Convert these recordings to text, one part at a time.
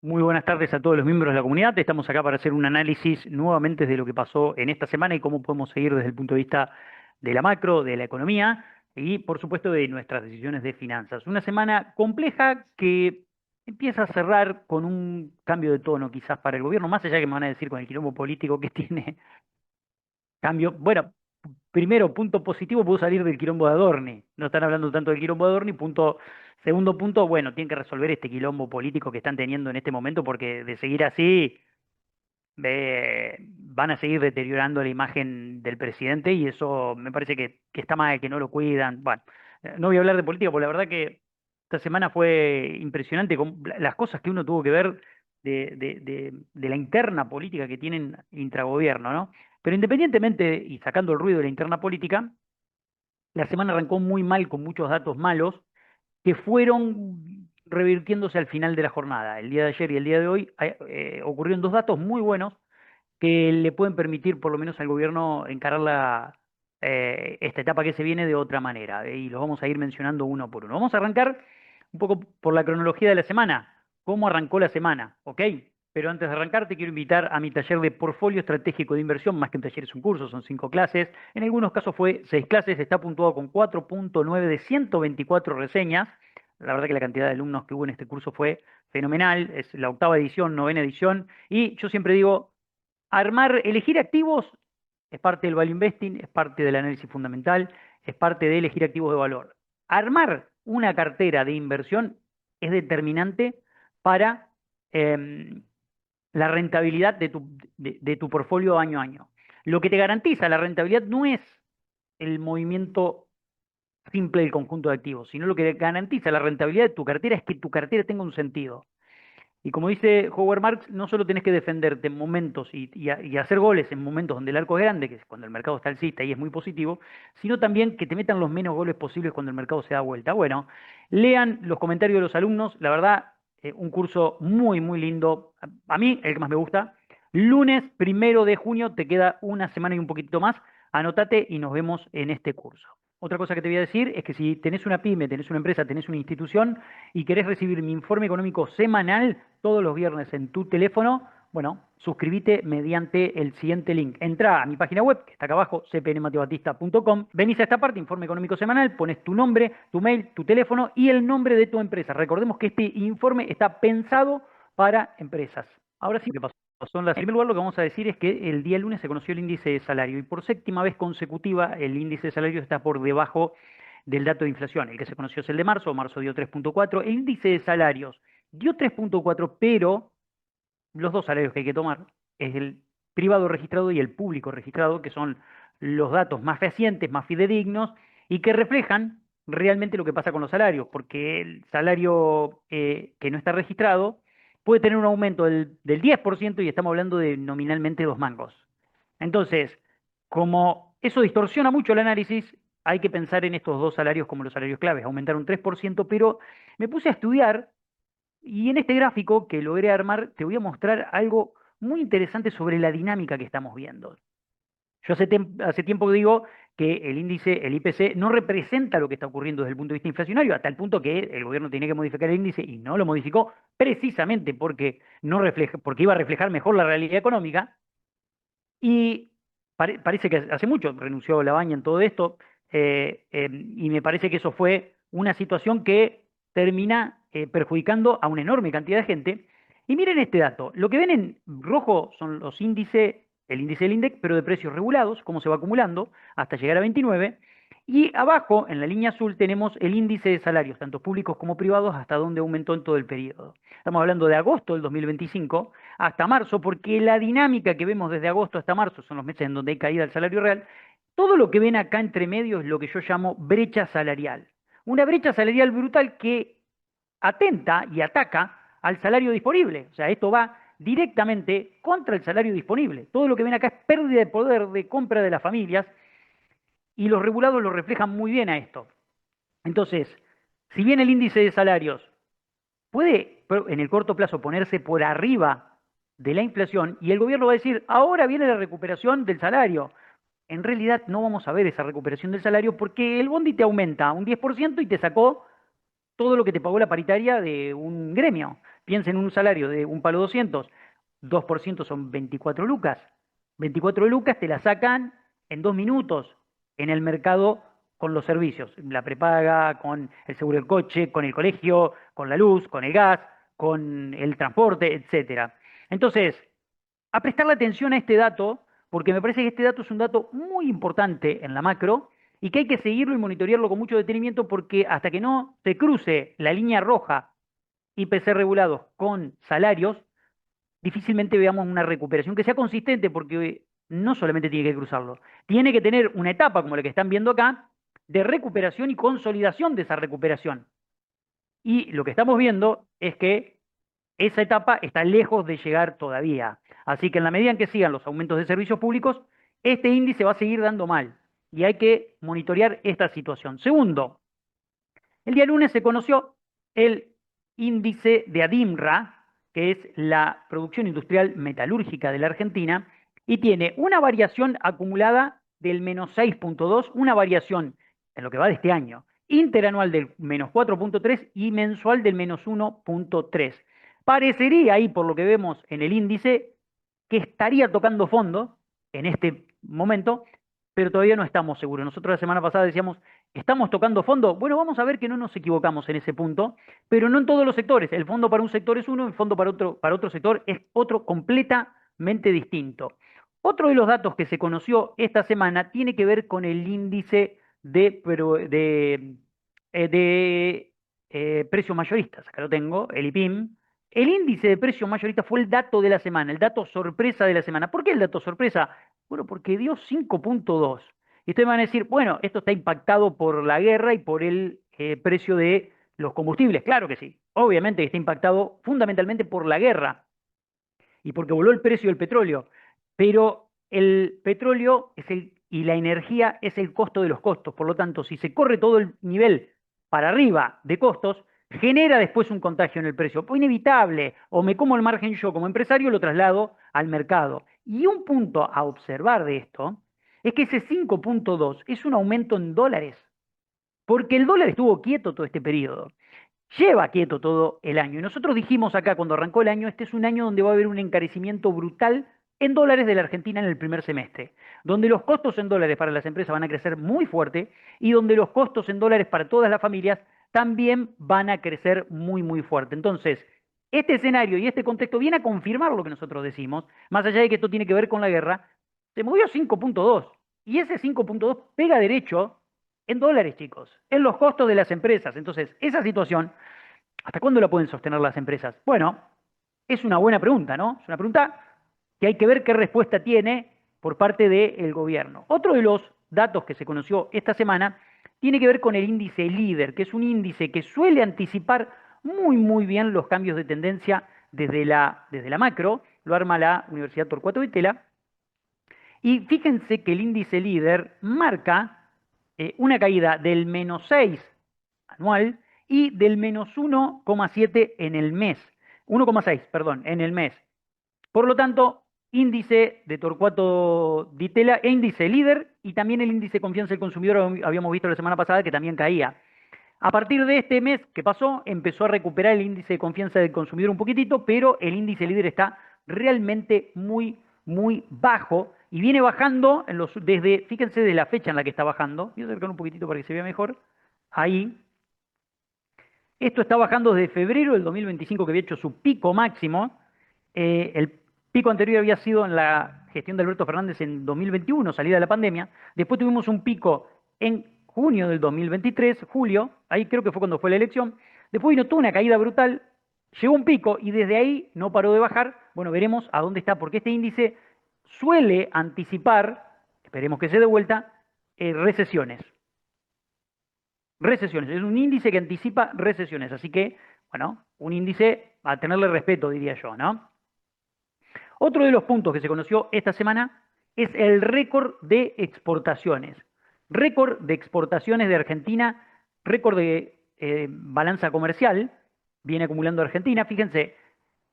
Muy buenas tardes a todos los miembros de la comunidad. Estamos acá para hacer un análisis nuevamente de lo que pasó en esta semana y cómo podemos seguir desde el punto de vista de la macro, de la economía y, por supuesto, de nuestras decisiones de finanzas. Una semana compleja que empieza a cerrar con un cambio de tono quizás para el gobierno, más allá que me van a decir con el quilombo político que tiene cambio. Bueno, primero, punto positivo, pudo salir del quilombo de Adorni. No están hablando tanto del quilombo de Adorni. Segundo punto, bueno, tienen que resolver este quilombo político que están teniendo en este momento, porque de seguir así, van a seguir deteriorando la imagen del presidente y eso me parece que está mal, que no lo cuidan. Bueno, no voy a hablar de política, porque la verdad que esta semana fue impresionante con las cosas que uno tuvo que ver de la interna política que tienen intragobierno, ¿no? Pero independientemente y sacando el ruido de la interna política, la semana arrancó muy mal con muchos datos malos que fueron revirtiéndose al final de la jornada. El día de ayer y el día de hoy ocurrieron dos datos muy buenos que le pueden permitir por lo menos al gobierno encarar esta etapa que se viene de otra manera. Y los vamos a ir mencionando uno por uno. Vamos a arrancar un poco por la cronología de la semana. ¿Cómo arrancó la semana? ¿Ok? Pero antes de arrancar, te quiero invitar a mi taller de portfolio estratégico de inversión. Más que un taller, es un curso, son 5 clases. En algunos casos fue 6 clases. Está puntuado con 4.9 de 124 reseñas. La verdad que la cantidad de alumnos que hubo en este curso fue fenomenal. Es la octava edición, novena edición. Y yo siempre digo, elegir activos es parte del value investing, es parte del análisis fundamental, es parte de elegir activos de valor. Armar una cartera de inversión es determinante para em, la rentabilidad de tu portfolio año a año. Lo que te garantiza la rentabilidad no es el movimiento simple del conjunto de activos, sino lo que garantiza la rentabilidad de tu cartera es que tu cartera tenga un sentido. Y como dice Howard Marks, no solo tenés que defenderte en momentos y hacer goles en momentos donde el arco es grande, que es cuando el mercado está alcista y es muy positivo, sino también que te metan los menos goles posibles cuando el mercado se da vuelta. Bueno, lean los comentarios de los alumnos, la verdad, un curso muy, muy lindo. A mí, el que más me gusta. Lunes 1 de junio, te queda una semana y un poquito más. Anótate y nos vemos en este curso. Otra cosa que te voy a decir es que si tenés una pyme, tenés una empresa, tenés una institución, y querés recibir mi informe económico semanal todos los viernes en tu teléfono, bueno, suscríbete mediante el siguiente link. Entrá a mi página web, que está acá abajo, cpnmatiobatista.com, venís a esta parte, informe económico semanal, pones tu nombre, tu mail, tu teléfono y el nombre de tu empresa. Recordemos que este informe está pensado para empresas. Ahora sí, ¿qué pasó? En primer lugar, lo que vamos a decir es que el día lunes se conoció el índice de salario y por séptima vez consecutiva el índice de salario está por debajo del dato de inflación. El que se conoció es el de marzo, marzo dio 3.4. El índice de salarios dio 3.4, pero los dos salarios que hay que tomar es el privado registrado y el público registrado, que son los datos más fehacientes, más fidedignos y que reflejan realmente lo que pasa con los salarios, porque el salario que no está registrado puede tener un aumento del 10% y estamos hablando de nominalmente 2 mangos. Entonces, como eso distorsiona mucho el análisis, hay que pensar en estos dos salarios como los salarios claves, aumentar un 3%, pero me puse a estudiar y en este gráfico que logré armar te voy a mostrar algo muy interesante sobre la dinámica que estamos viendo. Yo hace tiempo que digo que el índice, el IPC, no representa lo que está ocurriendo desde el punto de vista inflacionario, hasta el punto que el gobierno tenía que modificar el índice y no lo modificó precisamente porque, no refleja, porque iba a reflejar mejor la realidad económica. Y parece que hace mucho renunció Labaña en todo esto, y me parece que eso fue una situación que termina perjudicando a una enorme cantidad de gente. Y miren este dato, lo que ven en rojo son los índices, el índice del INDEC, pero de precios regulados, cómo se va acumulando hasta llegar a 29. Y abajo, en la línea azul, tenemos el índice de salarios, tanto públicos como privados, hasta dónde aumentó en todo el periodo. Estamos hablando de agosto del 2025 hasta marzo, porque la dinámica que vemos desde agosto hasta marzo son los meses en donde hay caída del salario real. Todo lo que ven acá entre medio es lo que yo llamo brecha salarial. Una brecha salarial brutal que atenta y ataca al salario disponible. O sea, esto va directamente contra el salario disponible. Todo lo que ven acá es pérdida de poder de compra de las familias y los regulados lo reflejan muy bien a esto. Entonces, si bien el índice de salarios puede en el corto plazo ponerse por arriba de la inflación y el gobierno va a decir, ahora viene la recuperación del salario. En realidad no vamos a ver esa recuperación del salario porque el bondi te aumenta un 10% y te sacó todo lo que te pagó la paritaria de un gremio. Piensen en un salario de un palo 200, 2% son 24 lucas. 24 lucas te la sacan en 2 minutos en el mercado con los servicios, la prepaga, con el seguro del coche, con el colegio, con la luz, con el gas, con el transporte, etcétera. Entonces, a prestarle atención a este dato, porque me parece que este dato es un dato muy importante en la macro y que hay que seguirlo y monitorearlo con mucho detenimiento porque hasta que no se cruce la línea roja IPC regulados con salarios, difícilmente veamos una recuperación que sea consistente porque no solamente tiene que cruzarlo, tiene que tener una etapa como la que están viendo acá de recuperación y consolidación de esa recuperación. Y lo que estamos viendo es que esa etapa está lejos de llegar todavía. Así que en la medida en que sigan los aumentos de servicios públicos, este índice va a seguir dando mal y hay que monitorear esta situación. Segundo, el día lunes se conoció el índice de ADIMRA, que es la producción industrial metalúrgica de la Argentina, y tiene una variación acumulada del menos 6,2, una variación en lo que va de este año, interanual del menos 4,3 y mensual del menos 1,3. Parecería ahí, por lo que vemos en el índice, que estaría tocando fondo en este momento, pero todavía no estamos seguros. Nosotros la semana pasada decíamos, ¿estamos tocando fondo? Bueno, vamos a ver que no nos equivocamos en ese punto, pero no en todos los sectores. El fondo para un sector es uno, el fondo para otro sector es otro completamente distinto. Otro de los datos que se conoció esta semana tiene que ver con el índice de precios mayoristas. Acá lo tengo, el IPIM. El índice de precios mayoristas fue el dato de la semana, el dato sorpresa de la semana. ¿Por qué el dato sorpresa? Bueno, porque dio 5,2. Y ustedes van a decir, bueno, esto está impactado por la guerra y por el precio de los combustibles. Claro que sí. Obviamente que está impactado fundamentalmente por la guerra y porque voló el precio del petróleo. Pero el petróleo y la energía es el costo de los costos. Por lo tanto, si se corre todo el nivel para arriba de costos, genera después un contagio en el precio. Pues inevitable. O me como el margen yo como empresario, lo traslado al mercado. Y un punto a observar de esto es que ese 5,2 es un aumento en dólares, porque el dólar estuvo quieto todo este periodo, lleva quieto todo el año. Y nosotros dijimos acá cuando arrancó el año, este es un año donde va a haber un encarecimiento brutal en dólares de la Argentina en el primer semestre, donde los costos en dólares para las empresas van a crecer muy fuerte y donde los costos en dólares para todas las familias también van a crecer muy, muy fuerte. Entonces, este escenario y este contexto viene a confirmar lo que nosotros decimos, más allá de que esto tiene que ver con la guerra, se movió 5,2 y ese 5,2 pega derecho en dólares, chicos, en los costos de las empresas. Entonces, esa situación, ¿hasta cuándo la pueden sostener las empresas? Bueno, es una buena pregunta, ¿no? Es una pregunta que hay que ver qué respuesta tiene por parte del gobierno. Otro de los datos que se conoció esta semana tiene que ver con el índice líder, que es un índice que suele anticipar muy, muy bien los cambios de tendencia desde la macro, lo arma la Universidad Torcuato Di Tella, y fíjense que el índice líder marca una caída del menos 6 anual y del menos 1,7 en el mes. 1,6, perdón, en el mes. Por lo tanto, índice de Torcuato Di Tella, índice líder y también el índice de confianza del consumidor habíamos visto la semana pasada que también caía. A partir de este mes que pasó, empezó a recuperar el índice de confianza del consumidor un poquitito, pero el índice líder está realmente muy, muy bajo y viene bajando fíjense de la fecha en la que está bajando. Voy a acercar un poquitito para que se vea mejor. Ahí. Esto está bajando desde febrero del 2025 que había hecho su pico máximo. El pico anterior había sido en la gestión de Alberto Fernández en 2021, salida de la pandemia. Después tuvimos un pico en junio del 2023, julio, ahí creo que fue cuando fue la elección. Después vino toda una caída brutal, llegó un pico y desde ahí no paró de bajar. Bueno, veremos a dónde está, porque este índice suele anticipar, esperemos que se dé vuelta, recesiones. Recesiones, es un índice que anticipa recesiones, así que, bueno, un índice a tenerle respeto, diría yo, ¿no? Otro de los puntos que se conoció esta semana es el récord de exportaciones. Récord de exportaciones de Argentina, récord de balanza comercial, viene acumulando Argentina. Fíjense,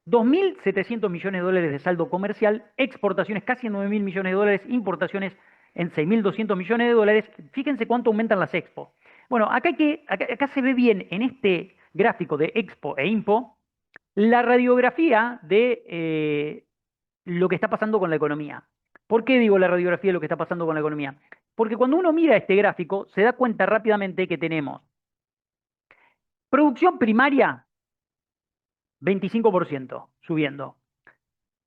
2.700 millones de dólares de saldo comercial, exportaciones casi en 9.000 millones de dólares, importaciones en 6.200 millones de dólares. Fíjense cuánto aumentan las expo. Bueno, acá se ve bien en este gráfico de expo e impo la radiografía de lo que está pasando con la economía. ¿Por qué digo la radiografía de lo que está pasando con la economía? Porque cuando uno mira este gráfico, se da cuenta rápidamente que tenemos producción primaria 25% subiendo.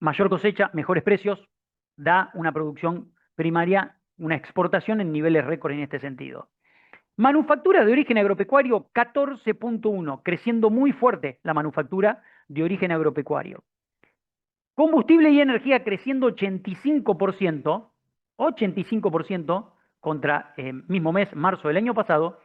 Mayor cosecha, mejores precios, da una producción primaria, una exportación en niveles récord en este sentido. Manufactura de origen agropecuario 14,1, creciendo muy fuerte la manufactura de origen agropecuario. Combustible y energía creciendo 85%, 85% contra el mismo mes, marzo del año pasado.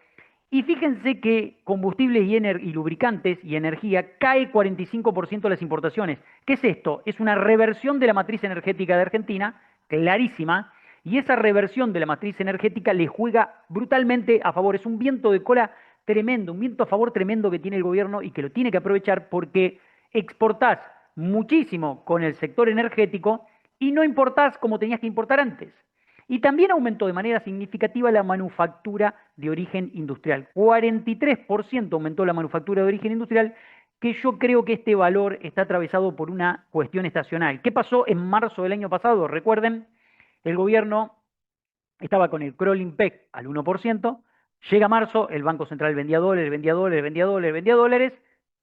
Y fíjense que combustible y lubricantes y energía cae 45% de las importaciones. ¿Qué es esto? Es una reversión de la matriz energética de Argentina, clarísima, y esa reversión de la matriz energética le juega brutalmente a favor. Es un viento de cola tremendo, un viento a favor tremendo que tiene el gobierno y que lo tiene que aprovechar porque exportás muchísimo con el sector energético y no importás como tenías que importar antes. Y también aumentó de manera significativa la manufactura de origen industrial. 43% aumentó la manufactura de origen industrial, que yo creo que este valor está atravesado por una cuestión estacional. ¿Qué pasó en marzo del año pasado? Recuerden, el gobierno estaba con el crawling peg al 1%, llega marzo, el Banco Central vendía dólares, vendía dólares, vendía dólares, vendía dólares,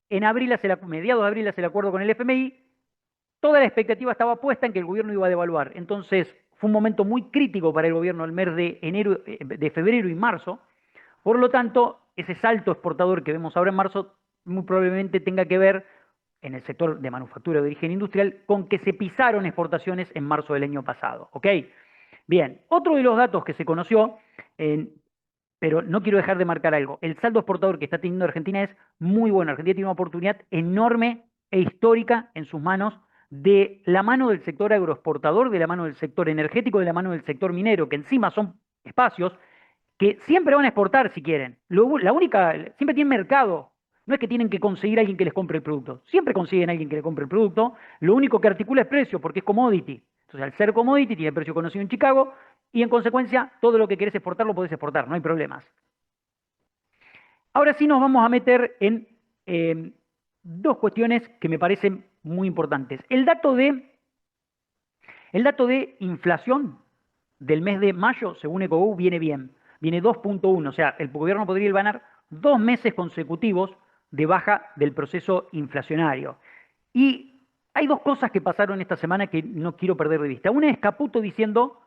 en abril mediados de abril hace el acuerdo con el FMI, toda la expectativa estaba puesta en que el gobierno iba a devaluar. Entonces, fue un momento muy crítico para el gobierno el mes de enero, de febrero y marzo. Por lo tanto, ese salto exportador que vemos ahora en marzo muy probablemente tenga que ver en el sector de manufactura de origen industrial con que se pisaron exportaciones en marzo del año pasado. ¿Ok? Bien, otro de los datos que se conoció, pero no quiero dejar de marcar algo, el saldo exportador que está teniendo Argentina es muy bueno. Argentina tiene una oportunidad enorme e histórica en sus manos, de la mano del sector agroexportador, de la mano del sector energético, de la mano del sector minero, que encima son espacios que siempre van a exportar si quieren. La única, siempre tienen mercado. No es que tienen que conseguir a alguien que les compre el producto. Siempre consiguen a alguien que les compre el producto. Lo único que articula es precio, porque es commodity. Entonces, al ser commodity, tiene precio conocido en Chicago y en consecuencia, todo lo que querés exportar lo podés exportar, no hay problemas. Ahora sí nos vamos a meter en dos cuestiones que me parecen muy importantes. El dato de inflación del mes de mayo, según ECOU, viene bien. Viene 2,1, o sea, el gobierno podría ganar 2 meses consecutivos de baja del proceso inflacionario. Y hay dos cosas que pasaron esta semana que no quiero perder de vista. Una es Caputo diciendo,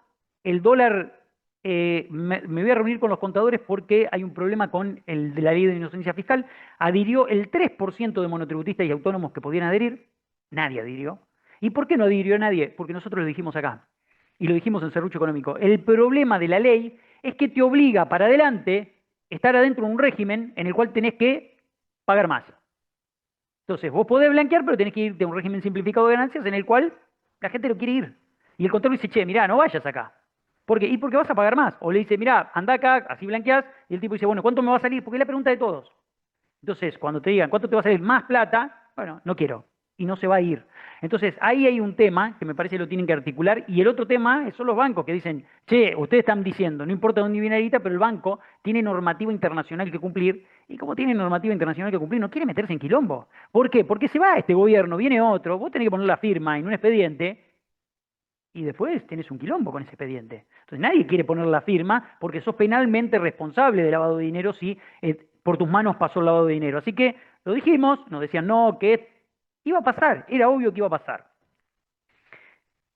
el dólar, me voy a reunir con los contadores porque hay un problema con la ley de inocencia fiscal. Adhirió el 3% de monotributistas y autónomos que podían adherir. Nadie adhirió. ¿Y por qué no adhirió nadie? Porque nosotros lo dijimos acá. Y lo dijimos en Serrucho Económico. El problema de la ley es que te obliga para adelante estar adentro de un régimen en el cual tenés que pagar más. Entonces, vos podés blanquear, pero tenés que irte a un régimen simplificado de ganancias en el cual la gente lo quiere ir. Y el contador dice, che, mirá, no vayas acá. ¿Por qué? Y porque vas a pagar más. O le dice, mirá, anda acá, así blanqueás. Y el tipo dice, bueno, ¿cuánto me va a salir? Porque es la pregunta de todos. Entonces, cuando te digan, ¿cuánto te va a salir más plata? Bueno, no quiero. Y no se va a ir. Entonces, ahí hay un tema que me parece que lo tienen que articular. Y el otro tema son los bancos que dicen, che, ustedes están diciendo, no importa dónde viene la guita, pero el banco tiene normativa internacional que cumplir. Y como tiene normativa internacional que cumplir, no quiere meterse en quilombo. ¿Por qué? Porque se va este gobierno, viene otro, vos tenés que poner la firma en un expediente y después tenés un quilombo con ese expediente. Entonces nadie quiere poner la firma porque sos penalmente responsable de lavado de dinero si por tus manos pasó el lavado de dinero. Así que lo dijimos, nos decían no, que iba a pasar, era obvio que iba a pasar.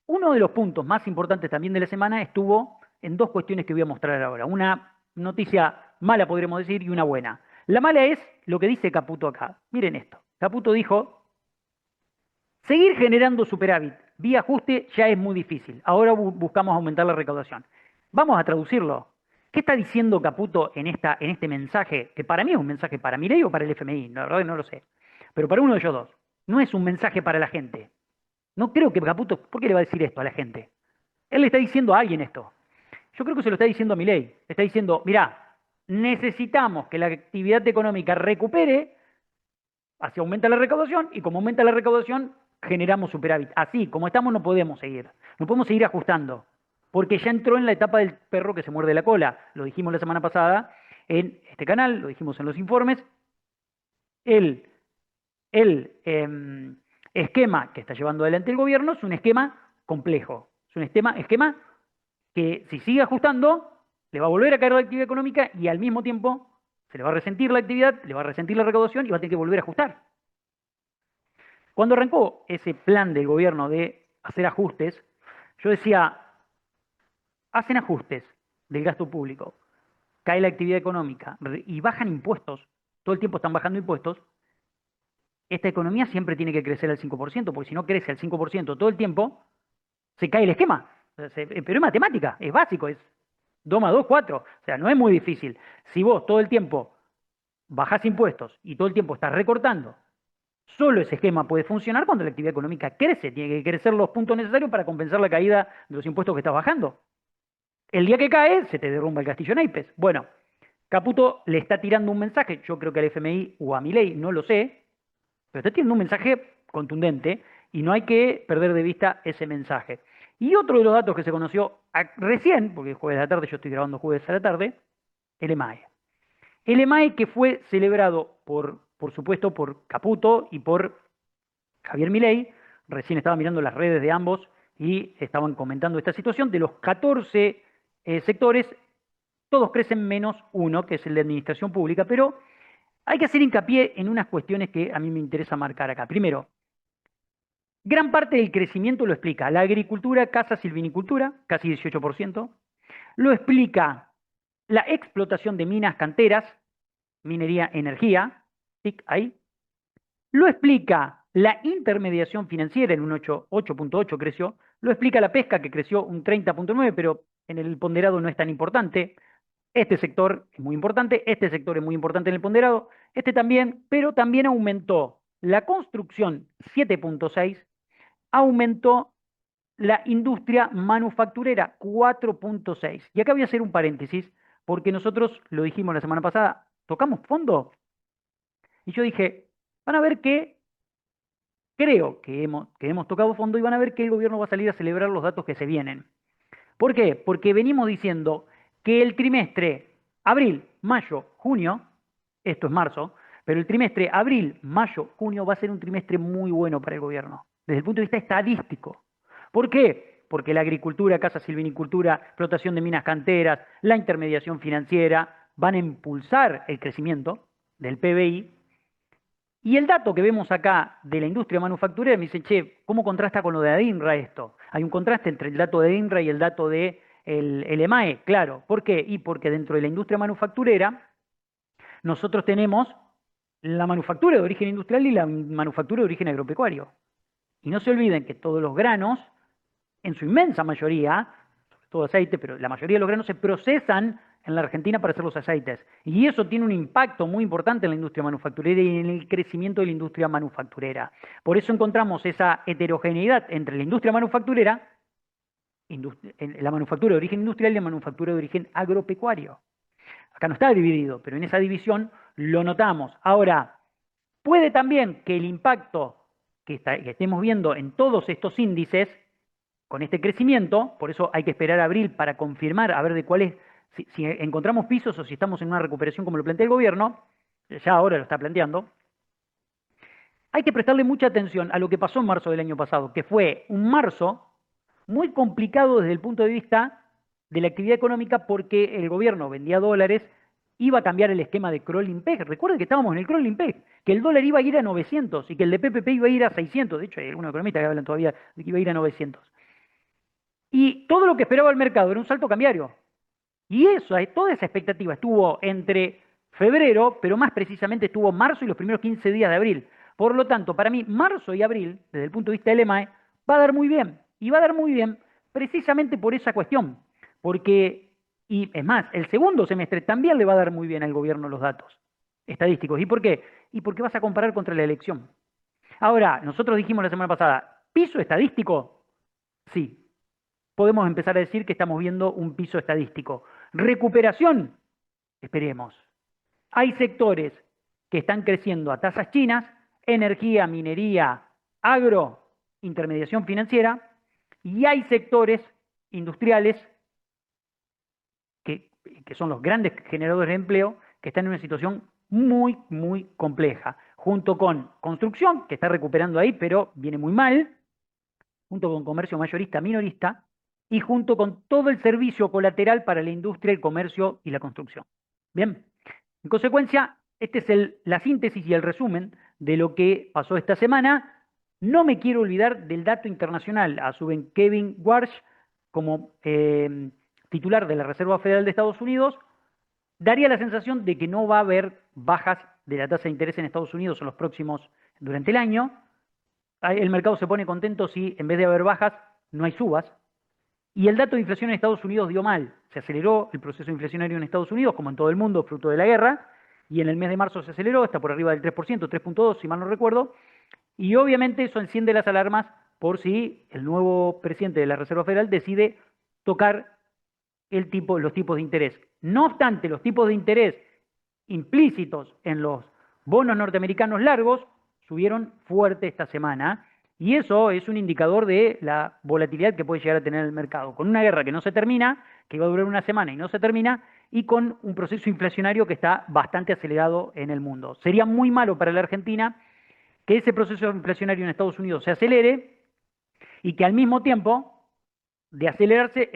Uno de los puntos más importantes también de la semana estuvo en dos cuestiones que voy a mostrar ahora. Una noticia mala, podríamos decir, y una buena. La mala es lo que dice Caputo acá. Miren esto. Caputo dijo, seguir generando superávit vía ajuste ya es muy difícil. Ahora buscamos aumentar la recaudación. Vamos a traducirlo. ¿Qué está diciendo Caputo en este mensaje? Que para mí es un mensaje para Milei o para el FMI, la verdad que no lo sé. Pero para uno de ellos dos. No es un mensaje para la gente. No creo que Caputo, ¿por qué le va a decir esto a la gente? Él le está diciendo a alguien esto. Yo creo que se lo está diciendo a Milei. Le está diciendo, mirá, necesitamos que la actividad económica recupere, así aumenta la recaudación, y como aumenta la recaudación, generamos superávit. Así, como estamos, no podemos seguir. No podemos seguir ajustando. Porque ya entró en la etapa del perro que se muerde la cola. Lo dijimos la semana pasada en este canal, lo dijimos en los informes. el esquema que está llevando adelante el gobierno es un esquema complejo. Es un esquema que si sigue ajustando, le va a volver a caer la actividad económica y al mismo tiempo se le va a resentir la actividad, le va a resentir la recaudación y va a tener que volver a ajustar. Cuando arrancó ese plan del gobierno de hacer ajustes, yo decía, hacen ajustes del gasto público, cae la actividad económica y bajan impuestos, todo el tiempo están bajando impuestos, esta economía siempre tiene que crecer al 5%, porque si no crece al 5% todo el tiempo, se cae el esquema. Pero es matemática, es básico, es 2 más 2, 4. O sea, no es muy difícil. Si vos todo el tiempo bajás impuestos y todo el tiempo estás recortando, solo ese esquema puede funcionar cuando la actividad económica crece. Tiene que crecer los puntos necesarios para compensar la caída de los impuestos que estás bajando. El día que cae, se te derrumba el castillo naipes. Bueno, Caputo le está tirando un mensaje, yo creo que al FMI o a Milei, no lo sé, pero está tirando un mensaje contundente y no hay que perder de vista ese mensaje. Y otro de los datos que se conoció recién, porque es jueves de la tarde, yo estoy grabando jueves a la tarde, el EMAE. El EMAE que fue celebrado por supuesto, por Caputo y por Javier Milei. Recién estaba mirando las redes de ambos y estaban comentando esta situación. De los 14 sectores, todos crecen menos uno, que es el de administración pública, pero hay que hacer hincapié en unas cuestiones que a mí me interesa marcar acá. Primero, gran parte del crecimiento lo explica la agricultura, caza, silvinicultura, casi 18%. Lo explica la explotación de minas, canteras, minería, energía, tic, ahí. Lo explica la intermediación financiera en un 8.8 creció. Lo explica la pesca, que creció un 30.9, pero en el ponderado no es tan importante. Este sector es muy importante, este sector es muy importante en el ponderado, este también, pero también aumentó la construcción 7.6, aumentó la industria manufacturera 4.6. Y acá voy a hacer un paréntesis, porque nosotros lo dijimos la semana pasada, tocamos fondo, y yo dije, van a ver que creo que hemos tocado fondo y van a ver que el gobierno va a salir a celebrar los datos que se vienen. ¿Por qué? Porque venimos diciendo que el trimestre abril, mayo, junio, esto es marzo, pero el trimestre abril, mayo, junio va a ser un trimestre muy bueno para el gobierno, desde el punto de vista estadístico. ¿Por qué? Porque la agricultura, caza, silvinicultura, explotación de minas canteras, la intermediación financiera van a impulsar el crecimiento del PBI. Y el dato que vemos acá de la industria manufacturera me dice, che, ¿cómo contrasta con lo de ADINRA esto? Hay un contraste entre el dato de ADINRA y el dato de el EMAE, claro. ¿Por qué? Y porque dentro de la industria manufacturera nosotros tenemos la manufactura de origen industrial y la manufactura de origen agropecuario. Y no se olviden que todos los granos, en su inmensa mayoría, sobre todo aceite, pero la mayoría de los granos se procesan en la Argentina para hacer los aceites. Y eso tiene un impacto muy importante en la industria manufacturera y en el crecimiento de la industria manufacturera. Por eso encontramos esa heterogeneidad entre la industria manufacturera, la manufactura de origen industrial y la manufactura de origen agropecuario. Acá no está dividido, pero en esa división lo notamos. Ahora, puede también que el impacto que estemos viendo en todos estos índices, con este crecimiento, por eso hay que esperar a abril para confirmar, a ver de cuál es, si encontramos pisos o si estamos en una recuperación como lo plantea el gobierno, ya ahora lo está planteando, hay que prestarle mucha atención a lo que pasó en marzo del año pasado, que fue un marzo muy complicado desde el punto de vista de la actividad económica porque el gobierno vendía dólares, iba a cambiar el esquema de crawling peg. Recuerden que estábamos en el crawling peg, que el dólar iba a ir a 900 y que el de PPP iba a ir a 600. De hecho, hay algunos economistas que hablan todavía de que iba a ir a 900. Y todo lo que esperaba el mercado era un salto cambiario. Y eso, toda esa expectativa estuvo entre febrero, pero más precisamente estuvo marzo y los primeros 15 días de abril. Por lo tanto, para mí, marzo y abril, desde el punto de vista del EMAE, va a dar muy bien. Y va a dar muy bien precisamente por esa cuestión. Porque, y es más, el segundo semestre también le va a dar muy bien al gobierno los datos estadísticos. ¿Y por qué? Y porque vas a comparar contra la elección. Ahora, nosotros dijimos la semana pasada, ¿piso estadístico? Sí. Podemos empezar a decir que estamos viendo un piso estadístico. Recuperación, esperemos. Hay sectores que están creciendo a tasas chinas, energía, minería, agro, intermediación financiera, y hay sectores industriales que son los grandes generadores de empleo que están en una situación muy, muy compleja. junto con construcción, que está recuperando ahí, pero viene muy mal, junto con comercio mayorista minorista, y junto con todo el servicio colateral para la industria, el comercio y la construcción. Bien, en consecuencia, este es la síntesis y el resumen de lo que pasó esta semana. No me quiero olvidar del dato internacional. Asumen Kevin Warsh como titular de la Reserva Federal de Estados Unidos. Daría la sensación de que no va a haber bajas de la tasa de interés en Estados Unidos en los próximos, durante el año. El mercado se pone contento si en vez de haber bajas, no hay subas. Y el dato de inflación en Estados Unidos dio mal. Se aceleró el proceso inflacionario en Estados Unidos, como en todo el mundo, fruto de la guerra. Y en el mes de marzo se aceleró, está por arriba del 3%, 3,2 si mal no recuerdo. Y obviamente eso enciende las alarmas por si el nuevo presidente de la Reserva Federal decide tocar los tipos de interés. No obstante, los tipos de interés implícitos en los bonos norteamericanos largos subieron fuerte esta semana y eso es un indicador de la volatilidad que puede llegar a tener el mercado. Con una guerra que no se termina, que va a durar una semana y no se termina, y con un proceso inflacionario que está bastante acelerado en el mundo. Sería muy malo para la Argentina que ese proceso inflacionario en Estados Unidos se acelere y que al mismo tiempo de acelerarse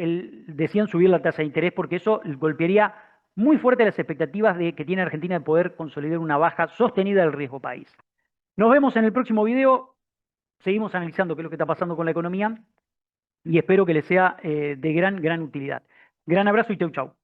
decían subir la tasa de interés porque eso golpearía muy fuerte las expectativas que tiene Argentina de poder consolidar una baja sostenida del riesgo país. Nos vemos en el próximo video. Seguimos analizando qué es lo que está pasando con la economía y espero que les sea de gran utilidad. Gran abrazo y chau chau.